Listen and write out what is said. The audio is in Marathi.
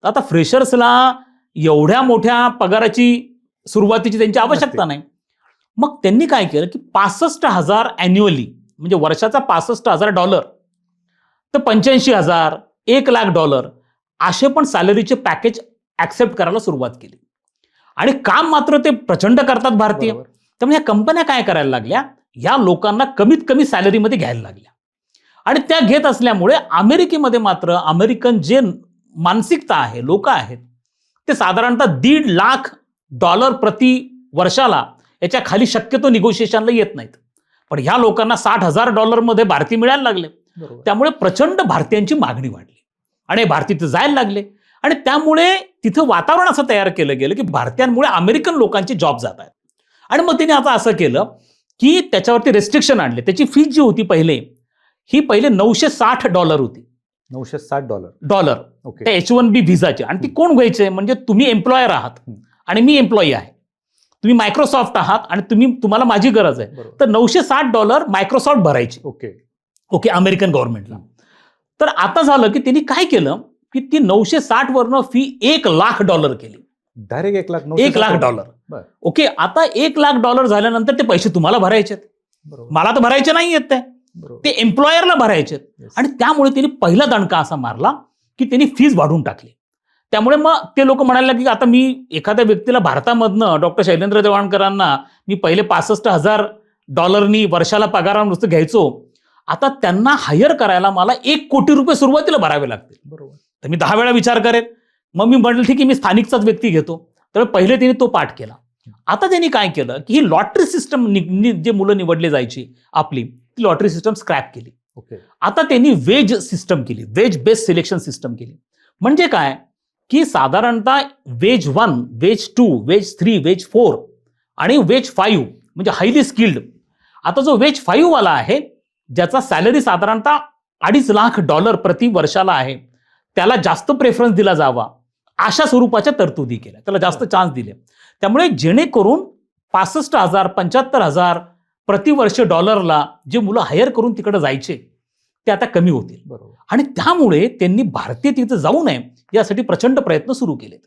आता फ्रेशर्सला एवढ्या मोठ्या पगाराची सुरुवातीची त्यांची आवश्यकता नाही. मग त्यांनी काय केलं की 65,000 अॅन्युअली, म्हणजे वर्षाचा $65,000 तर $85,000, $1,00,000 असे पण सॅलरीचे पॅकेज ऍक्सेप्ट करायला सुरुवात केली. आणि काम मात्र ते प्रचंड करतात भारतीय. त्यामुळे या कंपन्या काय करायला लागल्या, या लोकांना कमीत कमी सॅलरीमध्ये घ्यायला लागल्या. आणि त्या घेत असल्यामुळे अमेरिकेमध्ये मात्र अमेरिकन जे मानसिकता आहे, लोक आहेत, ते साधारणतः $1.5 लाख प्रति वर्षाला याच्या खाली शक्यतो निगोशिएशनला येत नाहीत. पण ह्या लोकांना $60,000 मध्ये भारतीय मिळायला लागले. त्यामुळे प्रचंड भारतीयांची मागणी वाढली आणि भारतीय तिथे जायला लागले. आणि त्यामुळे तिथं वातावरण असं तयार केलं गेलं की भारतीयांमुळे अमेरिकन लोकांचे जॉब जात आहेत. आणि मग त्यांनी आता असं केलं की त्याच्यावरती रेस्ट्रिक्शन आणले. त्याची फीस जी होती पहिले $960 होती. $960. त्या H1B व्हिसाची. आणि ती कोण घ्यायचे, म्हणजे तुम्ही एम्प्लॉयर आहात आणि मी एम्प्लॉई आहे. तुम्ही मायक्रोसॉफ्ट आहात आणि तुम्हाला माझी गरज आहे, तर $960 मायक्रोसॉफ्ट भरायची. ओके, अमेरिकन गव्हर्नमेंटला. तर आता झालं की त्यांनी काय केलं की ती 960 वरनं फी $1,00,000 केली. डायरेक्ट $1,00,000. ओके, आता $1,00,000 झाल्यानंतर ते पैसे तुम्हाला भरायचे, मला तर भरायचे नाही आहेत, ते एम्प्लॉयरला भरायचे. आणि त्यामुळे त्यांनी पहिला दणका असा मारला की त्यांनी फीस वाढवून टाकली. त्यामुळे मग ते लोक म्हणायला की आता मी एखाद्या व्यक्तीला भारतामधनं डॉक्टर शैलेंद्र चव्हाणकरांना मी पहिले $65,000 वर्षाला पगारावर नुसतं घ्यायचो, आता त्यांना हायर करायला मला $1,00,00,000 सुरुवातीला भरावे लागतील. तर मी 10 वेळा विचार करेन. मग मी म्हटलं ठीक आहे, मी स्थानिकचाच व्यक्ती घेतो. तर पहिले त्यांनी तो पाठ केला. आता त्यांनी काय केलं की ही लॉटरी सिस्टम जे मुलं निवडले जायची आपली, ती लॉटरी सिस्टम स्क्रॅप केली. आता त्यांनी वेज सिस्टम केली, वेज बेस्ड सिलेक्शन सिस्टम केली. म्हणजे काय की साधारणतः वेज 1, वेज 2, वेज 3, वेज 4 आणि वेज 5 म्हणजे हायली स्किल्ड. आता जो वेज 5 वाला आहे, ज्याचा सॅलरी साधारणतः $2.5 लाख प्रति वर्षाला आहे, त्याला जास्त प्रेफरन्स दिला जावा अशा स्वरूपाच्या तरतुदी केल्या, त्याला जास्त चान्स दिले. त्यामुळे जेणेकरून 65,000 $75,000 प्रतिवर्ष डॉलरला जे मुलं हायर करून तिकडे जायचे ते आता कमी होतील. आणि त्यामुळे त्यांनी भारतीय तिथे जाऊ नये यासाठी प्रचंड प्रयत्न सुरू केलेत.